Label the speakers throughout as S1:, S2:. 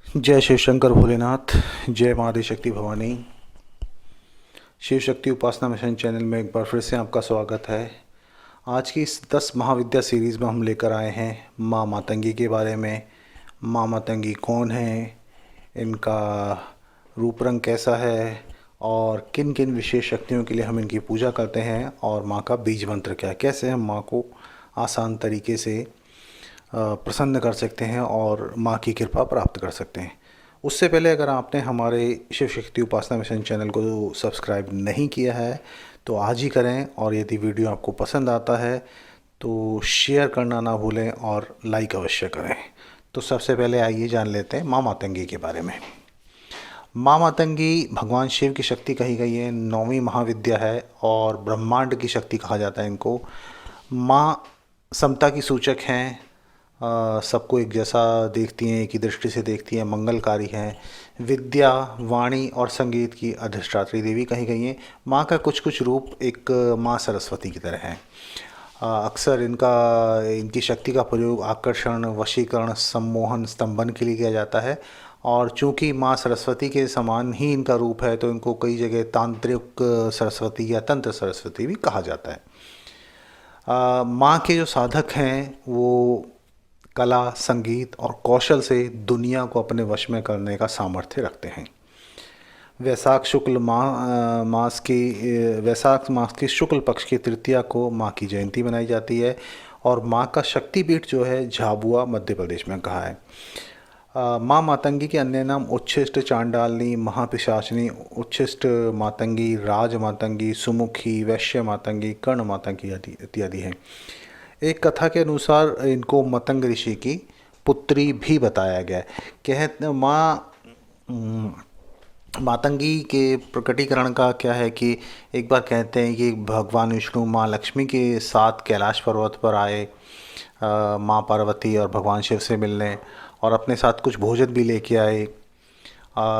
S1: जय शिव शंकर भोलेनाथ। जय माँ आदि शक्ति भवानी। शिव शक्ति उपासना मिशन चैनल में एक बार फिर से आपका स्वागत है। आज की इस 10 महाविद्या सीरीज़ में हम लेकर आए हैं माँ मातंगी के बारे में। माँ मातंगी कौन है, इनका रूप रंग कैसा है और किन किन विशेष शक्तियों के लिए हम इनकी पूजा करते हैं, और माँ का बीज मंत्र क्या है, कैसे हम माँ को आसान तरीके से प्रसन्न कर सकते हैं और माँ की कृपा प्राप्त कर सकते हैं। उससे पहले अगर आपने हमारे शिव शक्ति उपासना मिशन चैनल को सब्सक्राइब नहीं किया है तो आज ही करें, और यदि वीडियो आपको पसंद आता है तो शेयर करना ना भूलें और लाइक अवश्य करें। तो सबसे पहले आइए जान लेते हैं माँ मातंगी के बारे में। माँ मातंगी भगवान शिव की शक्ति कही गई है, 9वीं महाविद्या है और ब्रह्मांड की शक्ति कहा जाता है इनको। माँ समता की सूचक हैं, सबको एक जैसा देखती हैं, एक ही दृष्टि से देखती हैं, मंगलकारी हैं। विद्या, वाणी और संगीत की अधिष्ठात्री देवी कही गई हैं। माँ का कुछ कुछ रूप एक माँ सरस्वती की तरह है। अक्सर इनकी शक्ति का प्रयोग आकर्षण, वशीकरण, सम्मोहन, स्तंभन के लिए किया जाता है। और चूंकि माँ सरस्वती के समान ही इनका रूप है तो इनको कई जगह तांत्रिक सरस्वती या तंत्र सरस्वती भी कहा जाता है। माँ के जो साधक हैं वो कला, संगीत और कौशल से दुनिया को अपने वश में करने का सामर्थ्य रखते हैं। वैशाख शुक्ल वैशाख मास की शुक्ल पक्ष की तृतीया को माँ की जयंती मनाई जाती है। और माँ का शक्तिपीठ जो है झाबुआ मध्य प्रदेश में कहा है। माँ मातंगी के अन्य नाम उच्छिष्ट, चांडालनी, महापिशाचिनी, उच्छिष्ट मातंगी, राज मातंगी, सुमुखी, वैश्य मातंगी, कर्ण मातंगी इत्यादि हैं। एक कथा के अनुसार इनको मतंग ऋषि की पुत्री भी बताया गया है। माँ मातंगी के प्रकटीकरण का क्या है कि एक बार कहते हैं कि भगवान विष्णु माँ लक्ष्मी के साथ कैलाश पर्वत पर आए, माँ पार्वती और भगवान शिव से मिलने, और अपने साथ कुछ भोजन भी लेके आए।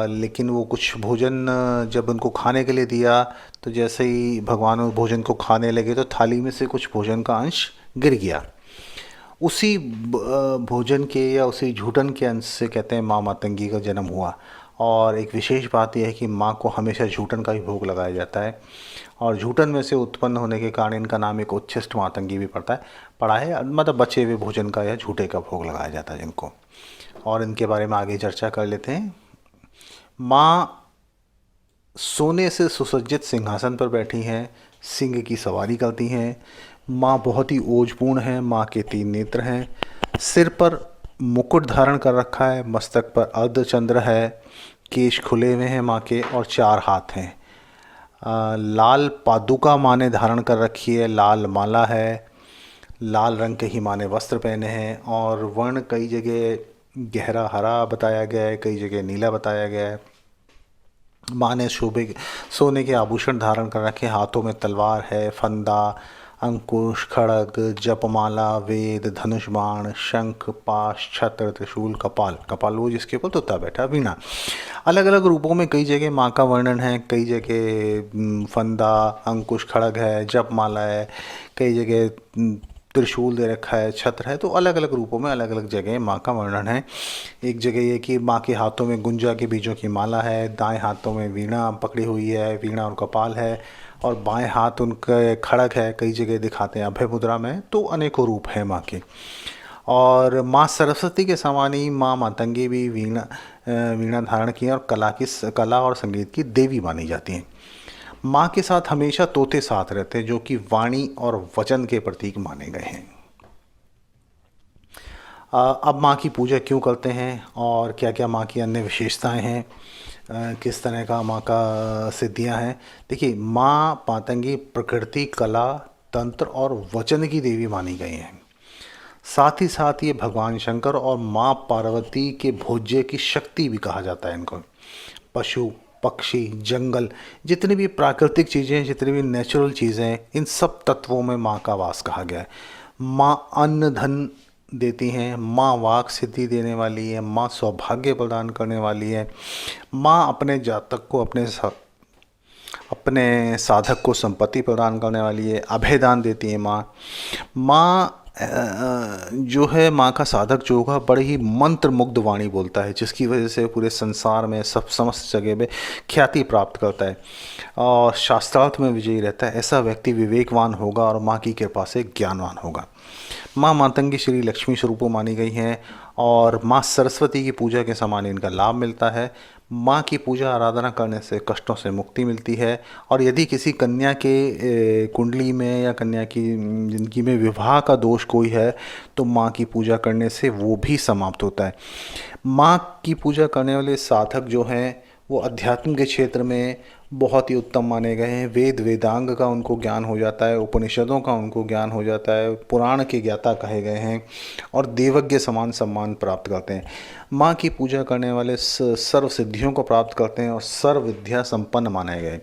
S1: लेकिन वो कुछ भोजन जब उनको खाने के लिए दिया तो जैसे ही भगवान उस भोजन को खाने लगे तो थाली में से कुछ भोजन का अंश गिर गया। उसी भोजन के या उसी झूठन के अंश से कहते हैं माँ मातंगी का जन्म हुआ। और एक विशेष बात यह है कि माँ को हमेशा झूठन का ही भोग लगाया जाता है, और झूठन में से उत्पन्न होने के कारण इनका नाम एक उच्छिष्ट मातंगी भी पड़ा है, मतलब बचे हुए भोजन का या झूठे का भोग लगाया जाता है जिनको। और इनके बारे में आगे चर्चा कर लेते हैं। माँ सोने से सुसज्जित सिंहासन पर बैठी हैं, सिंह की सवारी करती हैं। माँ बहुत ही ओजपूर्ण है। माँ के 3 नेत्र हैं, सिर पर मुकुट धारण कर रखा है, मस्तक पर अर्धचंद्र है, केश खुले हुए हैं माँ के और 4 हाथ हैं। लाल पादुका माँ ने धारण कर रखी है, लाल माला है, लाल रंग के ही माँ ने वस्त्र पहने हैं। और वर्ण कई जगह गहरा हरा बताया गया है, कई जगह नीला बताया गया है। माँ ने सोने के आभूषण धारण कर रखे, हाथों में तलवार है, फंदा, अंकुश, खड़ग, जपमाला, वेद, धनुष बाण, शंख, पाश, छत्र, त्रिशूल, कपाल वो जिसके ऊपर तोता बैठा, वीणा। अलग अलग रूपों में कई जगह माँ का वर्णन है। कई जगह फंदा, अंकुश, खड़ग है, जपमाला है, कई जगह त्रिशूल दे रखा है, छत्र है। तो अलग अलग रूपों में अलग अलग जगह माँ का वर्णन है। एक जगह ये कि माँ के हाथों में गुंजा के बीजों की माला है, दाएं हाथों में वीणा पकड़ी हुई है, वीणा और कपाल है, और बाएं हाथ उनके खड़ग है। कई जगह दिखाते हैं अभय मुद्रा में। तो अनेकों रूप हैं माँ के। और माँ सरस्वती के समान ही माँ मातंगी भी वीणा धारण की है और कला और संगीत की देवी मानी जाती हैं। माँ के साथ हमेशा तोते साथ रहते हैं जो कि वाणी और वचन के प्रतीक माने गए हैं। अब माँ की पूजा क्यों करते हैं और क्या क्या माँ की अन्य विशेषताएं हैं, किस तरह का माँ का सिद्धियाँ हैं। देखिए, माँ मातंगी प्रकृति, कला, तंत्र और वचन की देवी मानी गई हैं। साथ ही साथ ये भगवान शंकर और माँ पार्वती के भोज्य की शक्ति भी कहा जाता है इनको। पशु, पक्षी, जंगल, जितनी भी प्राकृतिक चीज़ें, जितनी भी नेचुरल चीज़ें, इन सब तत्वों में माँ का वास कहा गया है। माँ अन्न धन देती हैं, माँ वाक सिद्धि देने वाली है, माँ सौभाग्य प्रदान करने वाली है। माँ अपने जातक को, अपने साधक को संपत्ति प्रदान करने वाली है, अभयदान देती है माँ। जो है माँ का साधक जो होगा बड़े ही मंत्र मुग्ध वाणी बोलता है, जिसकी वजह से पूरे संसार में सब समस्त जगह में ख्याति प्राप्त करता है और शास्त्रार्थ में विजयी रहता है। ऐसा व्यक्ति विवेकवान होगा और माँ की कृपा से ज्ञानवान होगा। माँ मातंगी श्री लक्ष्मी स्वरूपों मानी गई हैं और माँ सरस्वती की पूजा के समान इनका लाभ मिलता है। माँ की पूजा आराधना करने से कष्टों से मुक्ति मिलती है और यदि किसी कन्या के कुंडली में या कन्या की जिंदगी में विवाह का दोष कोई है तो माँ की पूजा करने से वो भी समाप्त होता है। माँ की पूजा करने वाले साधक जो हैं वो अध्यात्म के क्षेत्र में बहुत ही उत्तम माने गए हैं। वेद वेदांग का उनको ज्ञान हो जाता है, उपनिषदों का उनको ज्ञान हो जाता है, पुराण के ज्ञाता कहे गए हैं और देवज्ञ समान सम्मान प्राप्त करते हैं। माँ की पूजा करने वाले सर्व सिद्धियों को प्राप्त करते हैं और सर्व विद्या संपन्न माने गए।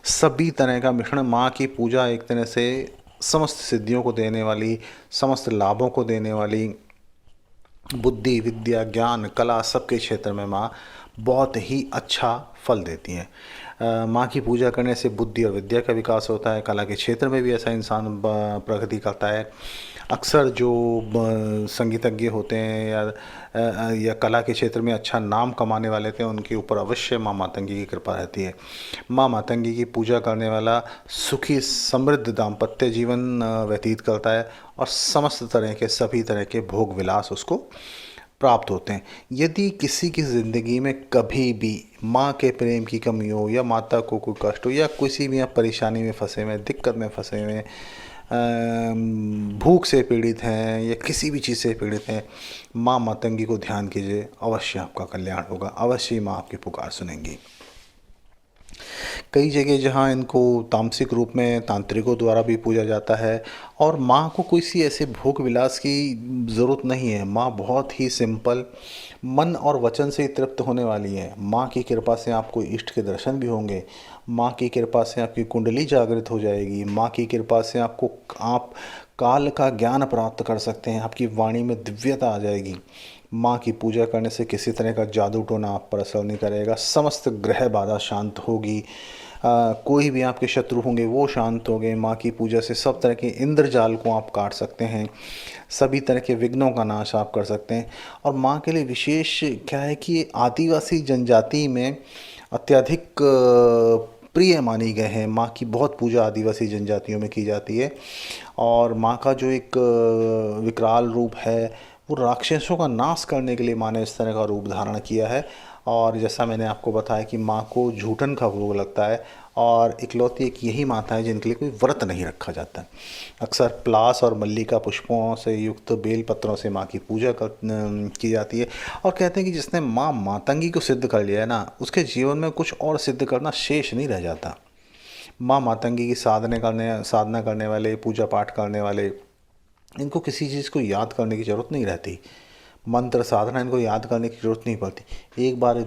S1: सभी तरह का मिश्रण, माँ की पूजा एक तरह से समस्त सिद्धियों को देने वाली, समस्त लाभों को देने वाली, बुद्धि विद्या ज्ञान कला सबके क्षेत्र में माँ बहुत ही अच्छा फल देती हैं। माँ की पूजा करने से बुद्धि और विद्या का विकास होता है। कला के क्षेत्र में भी ऐसा इंसान प्रगति करता है। अक्सर जो संगीतज्ञ होते हैं या कला के क्षेत्र में अच्छा नाम कमाने वाले थे उनके ऊपर अवश्य माँ मातंगी की कृपा रहती है। माँ मातंगी की पूजा करने वाला सुखी समृद्ध दाम्पत्य जीवन व्यतीत करता है और समस्त तरह के सभी तरह के भोग विलास उसको प्राप्त होते हैं। यदि किसी की ज़िंदगी में कभी भी माँ के प्रेम की कमी हो या माता को कोई कष्ट हो या किसी भी परेशानी में फंसे हुए, दिक्कत में फंसे हुए, भूख से पीड़ित हैं या किसी भी चीज़ से पीड़ित हैं, माँ मातंगी को ध्यान कीजिए, अवश्य आपका कल्याण होगा, अवश्य ही माँ आपकी पुकार सुनेंगी। कई जगह जहाँ इनको तामसिक रूप में तांत्रिकों द्वारा भी पूजा जाता है और माँ को किसी ऐसे भोग विलास की ज़रूरत नहीं है। माँ बहुत ही सिंपल मन और वचन से ही तृप्त होने वाली है। माँ की कृपा से आपको इष्ट के दर्शन भी होंगे। माँ की कृपा से आपकी कुंडली जागृत हो जाएगी। माँ की कृपा से आप काल का ज्ञान प्राप्त कर सकते हैं। आपकी वाणी में दिव्यता आ जाएगी। माँ की पूजा करने से किसी तरह का जादू टोना आप पर असर नहीं करेगा। समस्त ग्रह बाधा शांत होगी। कोई भी आपके शत्रु होंगे वो शांत हो गए। माँ की पूजा से सब तरह के इंद्रजाल को आप काट सकते हैं। सभी तरह के विघ्नों का नाश आप कर सकते हैं। और माँ के लिए विशेष क्या है कि आदिवासी जनजाति में अत्यधिक प्रिय मानी गए हैं। माँ की बहुत पूजा आदिवासी जनजातियों में की जाती है और माँ का जो एक विकराल रूप है वो राक्षसों का नाश करने के लिए माँ ने इस तरह का रूप धारण किया है। और जैसा मैंने आपको बताया कि माँ को जूठन का भोग लगता है और इकलौती एक यही माता है जिनके लिए कोई व्रत नहीं रखा जाता। अक्सर प्लास और मल्लिका पुष्पों से युक्त बेल पत्रों से माँ की पूजा की जाती है और कहते हैं कि जिसने माँ मातंगी को सिद्ध कर लिया है ना, उसके जीवन में कुछ और सिद्ध करना शेष नहीं रह जाता। माँ मातंगी की साधना करने वाले, पूजा पाठ करने वाले, इनको किसी चीज़ को याद करने की ज़रूरत नहीं रहती। मंत्र साधना इनको याद करने की ज़रूरत नहीं पड़ती। एक बार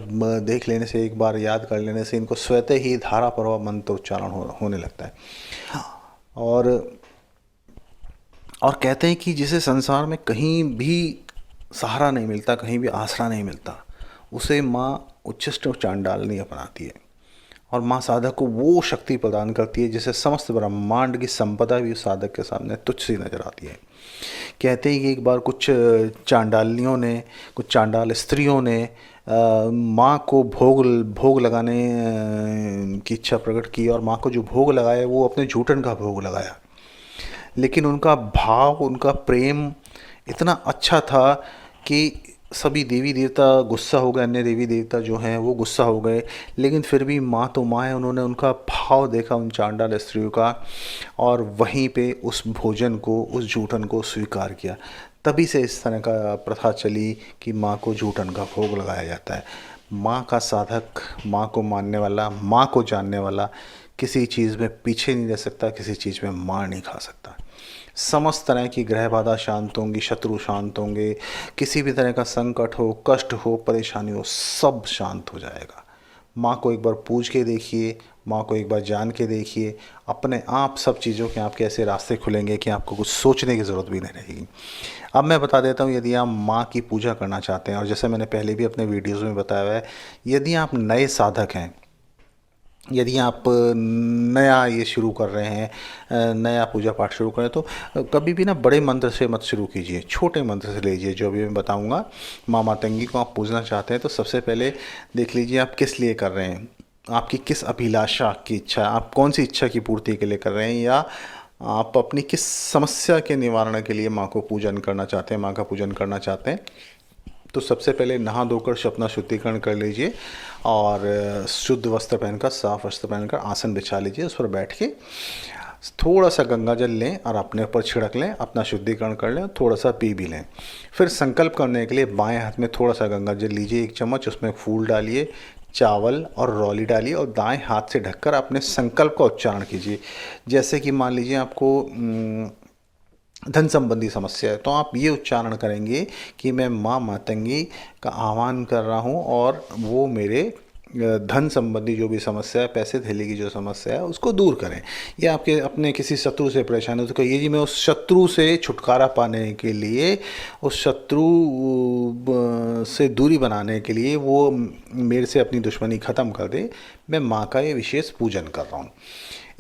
S1: देख लेने से, एक बार याद कर लेने से इनको स्वतः ही धारा प्रवाह मंत्र उच्चारण होने लगता है। और कहते हैं कि जिसे संसार में कहीं भी सहारा नहीं मिलता, कहीं भी आसरा नहीं मिलता, उसे माँ उच्छिष्ट चांडालनी अपनाती है और माँ साधक को वो शक्ति प्रदान करती है जिसे समस्त ब्रह्मांड की संपदा भी उस साधक के सामने तुच्छ सी नजर आती है। कहते हैं कि एक बार कुछ चांडालियों ने, कुछ चांडाल स्त्रियों ने माँ को भोग लगाने की इच्छा प्रकट की और माँ को जो भोग लगाया वो अपने जूठन का भोग लगाया। लेकिन उनका भाव, उनका प्रेम इतना अच्छा था कि सभी देवी देवता गुस्सा हो गए, अन्य देवी देवता जो हैं वो गुस्सा हो गए। लेकिन फिर भी माँ तो माँ है, उन्होंने उनका भाव देखा उन चांडाल स्त्रियों का और वहीं पे उस भोजन को, उस जूठन को स्वीकार किया। तभी से इस तरह का प्रथा चली कि माँ को जूठन का भोग लगाया जाता है। माँ का साधक, माँ को मानने वाला, माँ को जानने वाला किसी चीज़ में पीछे नहीं रह सकता, किसी चीज़ में मार नहीं खा सकता। समस्त तरह की ग्रह बाधा शांत होंगी, शत्रु शांत होंगे, किसी भी तरह का संकट हो, कष्ट हो, परेशानी हो, सब शांत हो जाएगा। माँ को एक बार पूछ के देखिए, माँ को एक बार जान के देखिए, अपने आप सब चीज़ों के आपके ऐसे रास्ते खुलेंगे कि आपको कुछ सोचने की ज़रूरत भी नहीं रहेगी। अब मैं बता देता हूँ, यदि आप माँ की पूजा करना चाहते हैं और जैसे मैंने पहले भी अपने वीडियोज़ में बताया है, यदि आप नए साधक हैं यदि आप नया ये शुरू कर रहे हैं, नया पूजा पाठ शुरू करें, तो कभी भी ना बड़े मंत्र से मत शुरू कीजिए, छोटे मंत्र से लीजिए। जो अभी मैं बताऊंगा, माँ मातंगी को आप पूजना चाहते हैं तो सबसे पहले देख लीजिए आप किस लिए कर रहे हैं, आपकी किस अभिलाषा की इच्छा, आप कौन सी इच्छा की पूर्ति के लिए कर रहे हैं, या आप अपनी किस समस्या के निवारण के लिए माँ को पूजन करना चाहते हैं, माँ का पूजन करना चाहते हैं। तो सबसे पहले नहा धोकर अपना शुद्धिकरण कर लीजिए और शुद्ध वस्त्र पहनकर, साफ वस्त्र पहनकर आसन बिछा लीजिए, उस पर बैठ के थोड़ा सा गंगा जल लें और अपने ऊपर छिड़क लें, अपना शुद्धिकरण कर लें, थोड़ा सा पी भी लें। फिर संकल्प करने के लिए बाएं हाथ में थोड़ा सा गंगा जल लीजिए, 1 चम्मच, उसमें फूल डालिए, चावल और रौली डालिए और दाएं हाथ से ढककर अपने संकल्प का उच्चारण कीजिए। जैसे कि मान लीजिए आपको धन संबंधी समस्या है, तो आप ये उच्चारण करेंगे कि मैं माँ मातंगी का आह्वान कर रहा हूँ और वो मेरे धन संबंधी जो भी समस्या है, पैसे थैले की जो समस्या है, उसको दूर करें। या आपके अपने किसी शत्रु से परेशान हो तो कहिए जी मैं उस शत्रु से छुटकारा पाने के लिए, उस शत्रु से दूरी बनाने के लिए, वो मेरे से अपनी दुश्मनी ख़त्म कर दे, मैं माँ का ये विशेष पूजन कर रहा हूँ।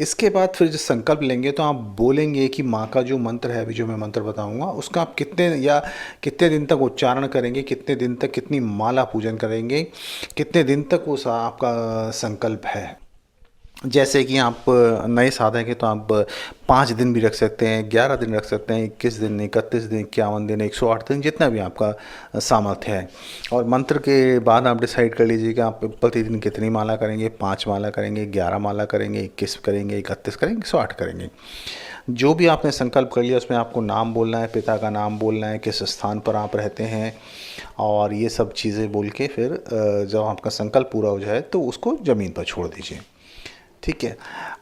S1: इसके बाद फिर जब संकल्प लेंगे तो आप बोलेंगे कि माँ का जो मंत्र है, अभी जो मैं मंत्र बताऊंगा, उसका आप कितने दिन तक उच्चारण करेंगे, कितने दिन तक कितनी माला पूजन करेंगे, कितने दिन तक वो आपका संकल्प है। जैसे कि आप नए साधक हैं तो आप 5 दिन भी रख सकते हैं, 11 दिन रख सकते हैं, 21 दिन, 31 दिन, 51 दिन, 108 दिन, जितना भी आपका सामर्थ्य है। और मंत्र के बाद आप डिसाइड कर लीजिए कि आप प्रतिदिन कितनी माला करेंगे, 5 माला करेंगे, 11 माला करेंगे, 21 करेंगे, 31 करेंगे, 108 करेंगे। जो भी आपने संकल्प कर लिया उसमें आपको नाम बोलना है, पिता का नाम बोलना है, किस स्थान पर आप रहते हैं, और ये सब चीज़ें बोल के फिर जब आपका संकल्प पूरा हो जाए तो उसको ज़मीन पर छोड़ दीजिए। ठीक है।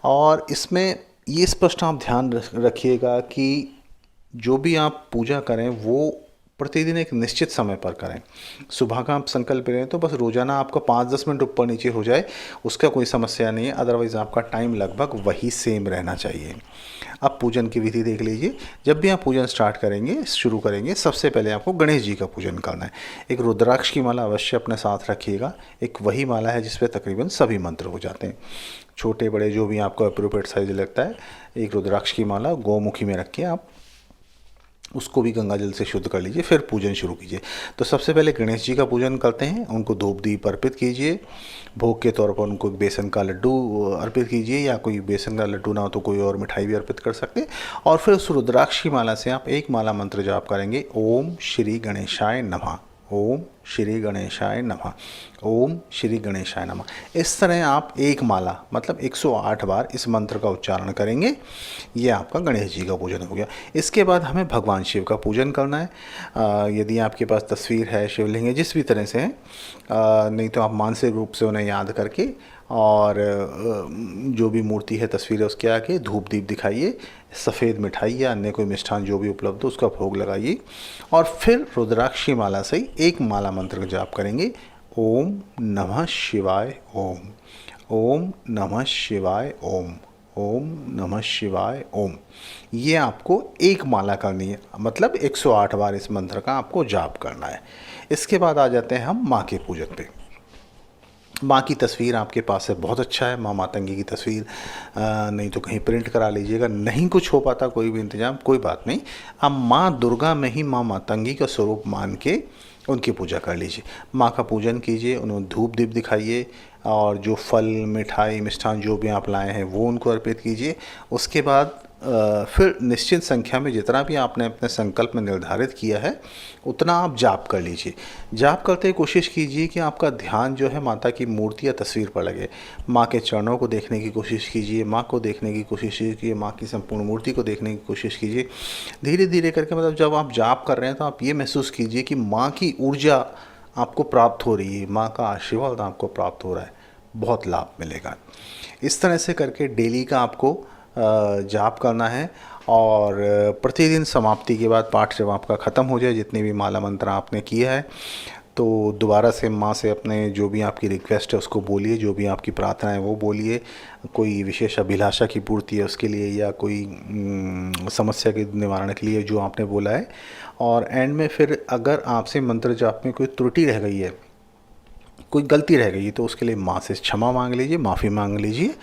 S1: और इसमें ये स्पष्ट आप ध्यान रखिएगा कि जो भी आप पूजा करें वो प्रतिदिन एक निश्चित समय पर करें। सुबह का आप संकल्प लें तो बस रोज़ाना आपका 5-10 मिनट ऊपर नीचे हो जाए, उसका कोई समस्या नहीं है, अदरवाइज़ आपका टाइम लगभग वही सेम रहना चाहिए। अब पूजन की विधि देख लीजिए। जब भी आप पूजन शुरू करेंगे, सबसे पहले आपको गणेश जी का पूजन करना है। एक रुद्राक्ष की माला अवश्य अपने साथ रखिएगा। एक वही माला है जिस पे तकरीबन सभी मंत्र हो जाते हैं, छोटे बड़े जो भी आपको अप्रोप्रिएट साइज लगता है। एक रुद्राक्ष की माला गौमुखी में रख के आप उसको भी गंगा जल से शुद्ध कर लीजिए, फिर पूजन शुरू कीजिए। तो सबसे पहले गणेश जी का पूजन करते हैं, उनको धूप दीप अर्पित कीजिए। भोग के तौर पर उनको बेसन का लड्डू अर्पित कीजिए, या कोई बेसन का लड्डू ना हो तो कोई और मिठाई भी अर्पित कर सकते हैं। और फिर उस रुद्राक्ष की माला से आप एक माला मंत्र जाप करेंगे, ओम श्री गणेशाय नमः, ओम श्री गणेशाय नमः, ओम श्री गणेशाय नमः। इस तरह आप एक माला मतलब 108 बार इस मंत्र का उच्चारण करेंगे। ये आपका गणेश जी का पूजन हो गया। इसके बाद हमें भगवान शिव का पूजन करना है। यदि आपके पास तस्वीर है, शिवलिंग है, जिस भी तरह से है, नहीं तो आप मानसिक रूप से उन्हें याद करके और जो भी मूर्ति है, तस्वीर है, उसके आगे धूप दीप दिखाइए, सफ़ेद मिठाई या अन्य कोई मिष्ठान जो भी उपलब्ध हो उसका भोग लगाइए, और फिर रुद्राक्षी माला से ही एक माला मंत्र का जाप करेंगे, ओम नमः शिवाय ओम, ओम नमः शिवाय ओम, ओम नमः शिवाय ओम। ये आपको एक माला करनी है, मतलब 108 बार इस मंत्र का आपको जाप करना है। इसके बाद आ जाते हैं हम माँ के पूजन पे। माँ की तस्वीर आपके पास है, बहुत अच्छा है, माँ मातंगी की तस्वीर, नहीं तो कहीं प्रिंट करा लीजिएगा। नहीं कुछ हो पाता कोई भी इंतजाम, कोई बात नहीं, आप माँ दुर्गा में ही माँ मातंगी का स्वरूप मान के उनकी पूजा कर लीजिए। माँ का पूजन कीजिए, उन्हें धूप दीप दिखाइए, और जो फल मिठाई मिष्ठान जो भी आप लाए हैं वो उनको अर्पित कीजिए। उसके बाद फिर निश्चित संख्या में जितना भी आपने अपने संकल्प में निर्धारित किया है उतना आप जाप कर लीजिए। जाप करते कोशिश कीजिए कि आपका ध्यान जो है माता की मूर्ति या तस्वीर पर लगे। माँ के चरणों को देखने की कोशिश कीजिए, माँ को देखने की कोशिश कीजिए, माँ की संपूर्ण मूर्ति को देखने की कोशिश कीजिए। धीरे धीरे करके, मतलब जब आप जाप कर रहे हैं तो आप ये महसूस कीजिए कि माँ की ऊर्जा आपको प्राप्त हो रही है, माँ का आशीर्वाद आपको प्राप्त हो रहा है, बहुत लाभ मिलेगा। इस तरह से करके डेली का आपको जाप करना है, और प्रतिदिन समाप्ति के बाद पाठ जब आपका ख़त्म हो जाए, जितने भी माला मंत्र आपने किया है, तो दोबारा से माँ से अपने जो भी आपकी रिक्वेस्ट है उसको बोलिए, जो भी आपकी प्रार्थना है वो बोलिए। कोई विशेष अभिलाषा की पूर्ति है उसके लिए, या कोई समस्या के निवारण के लिए जो आपने बोला है। और एंड में फिर अगर आपसे मंत्र जाप में कोई त्रुटि रह गई है कोई गलती रह गई तो उसके लिए माँ से क्षमा मांग लीजिए, माफ़ी मांग लीजिए।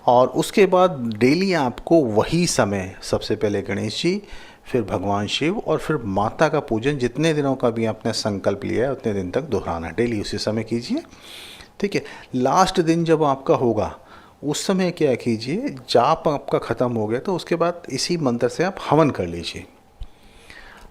S1: और उसके बाद डेली आपको वही समय, सबसे पहले गणेश जी, फिर भगवान शिव और फिर माता का पूजन जितने दिनों का भी आपने संकल्प लिया है उतने दिन तक दोहराना, डेली उसी समय कीजिए। ठीक है। लास्ट दिन जब आपका होगा उस समय क्या कीजिए, जाप आपका ख़त्म हो गया तो उसके बाद इसी मंत्र से आप हवन कर लीजिए।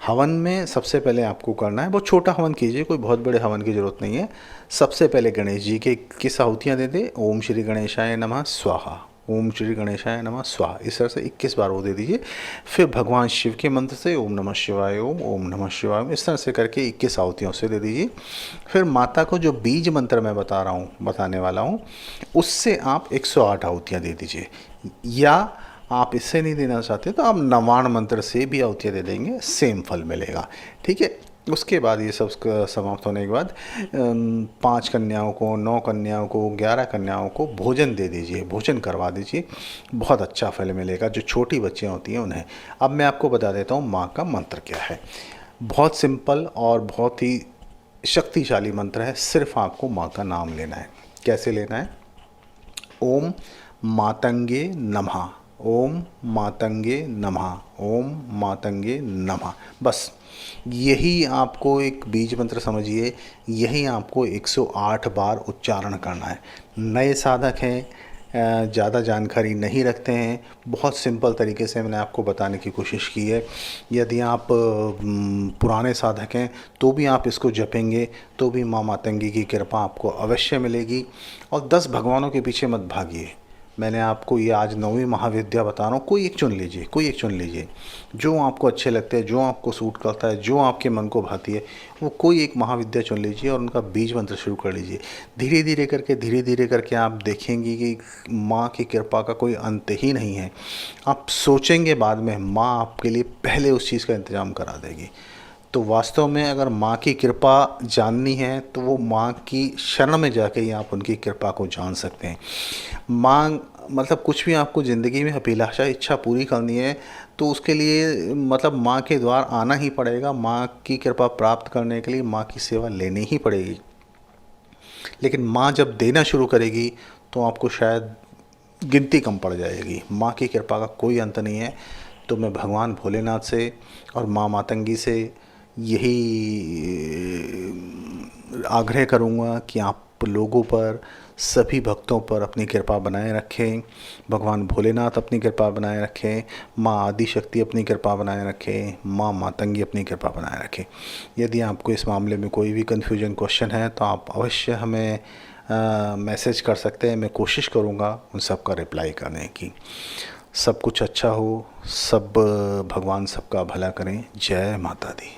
S1: हवन में सबसे पहले आपको करना है, बहुत छोटा हवन कीजिए, कोई बहुत बड़े हवन की ज़रूरत नहीं है। सबसे पहले गणेश जी के 21 आहुतियाँ दे दे, ओम श्री गणेशाय नमः स्वाहा, ओम श्री गणेशाय नमः स्वाहा, इस तरह से 21 बार वो दे दीजिए। फिर भगवान शिव के मंत्र से ओम नमः शिवाय ओम नमः शिवाय ओम, इस तरह से करके 21 आहुतियों से दे दीजिए। फिर माता को जो बीज मंत्र मैं बता रहा हूँ, बताने वाला हूँ, उससे आप 108 आहुतियाँ दे दीजिए। या आप इससे नहीं देना चाहते तो आप नवाण मंत्र से भी आहुतियाँ दे देंगे, सेम फल मिलेगा। ठीक है। उसके बाद ये सब समाप्त होने के बाद 5 कन्याओं को, 9 कन्याओं को, 11 कन्याओं को भोजन दे दीजिए, भोजन करवा दीजिए, बहुत अच्छा फल मिलेगा। जो छोटी बच्चियाँ होती हैं उन्हें। अब मैं आपको बता देता हूँ माँ का मंत्र क्या है। बहुत सिंपल और बहुत ही शक्तिशाली मंत्र है। सिर्फ आपको माँ का नाम लेना है। कैसे लेना है? ओम मातंगे नमः, ओम मातंगे नमः, ओम मातंगे नमः, बस यही आपको एक बीज मंत्र समझिए। यही आपको 108 बार उच्चारण करना है। नए साधक हैं, ज़्यादा जानकारी नहीं रखते हैं, बहुत सिंपल तरीके से मैंने आपको बताने की कोशिश की है। यदि आप पुराने साधक हैं तो भी आप इसको जपेंगे तो भी माँ मातंगी की कृपा आपको अवश्य मिलेगी। और 10 भगवानों के पीछे मत भागिए। मैंने आपको ये आज 9वीं महाविद्या बता रहा हूँ, कोई एक चुन लीजिए, कोई एक चुन लीजिए जो आपको अच्छे लगते हैं, जो आपको सूट करता है, जो आपके मन को भाती है, वो कोई एक महाविद्या चुन लीजिए और उनका बीज मंत्र शुरू कर लीजिए। धीरे धीरे करके आप देखेंगे कि माँ की कृपा का कोई अंत ही नहीं है। आप सोचेंगे बाद में, माँ आपके लिए पहले उस चीज़ का इंतज़ाम करा देगी। तो वास्तव में अगर माँ की कृपा जाननी है तो वो माँ की शरण में जाके ही आप उनकी कृपा को जान सकते हैं। माँ मतलब कुछ भी आपको ज़िंदगी में अभिलाषा इच्छा पूरी करनी है तो उसके लिए मतलब माँ के द्वार आना ही पड़ेगा। माँ की कृपा प्राप्त करने के लिए माँ की सेवा लेनी ही पड़ेगी। लेकिन माँ जब देना शुरू करेगी तो आपको शायद गिनती कम पड़ जाएगी। माँ की कृपा का कोई अंत नहीं है। तो मैं भगवान भोलेनाथ से और माँ मातंगी से यही आग्रह करूँगा कि आप लोगों पर, सभी भक्तों पर अपनी कृपा बनाए रखें। भगवान भोलेनाथ अपनी कृपा बनाए रखें, माँ आदिशक्ति अपनी कृपा बनाए रखें, माँ मातंगी अपनी कृपा बनाए रखें। यदि आपको इस मामले में कोई भी कन्फ्यूजन क्वेश्चन है तो आप अवश्य हमें मैसेज कर सकते हैं। मैं कोशिश करूँगा उन सब का रिप्लाई करने की। सब कुछ अच्छा हो, सब भगवान सबका भला करें। जय माता दी।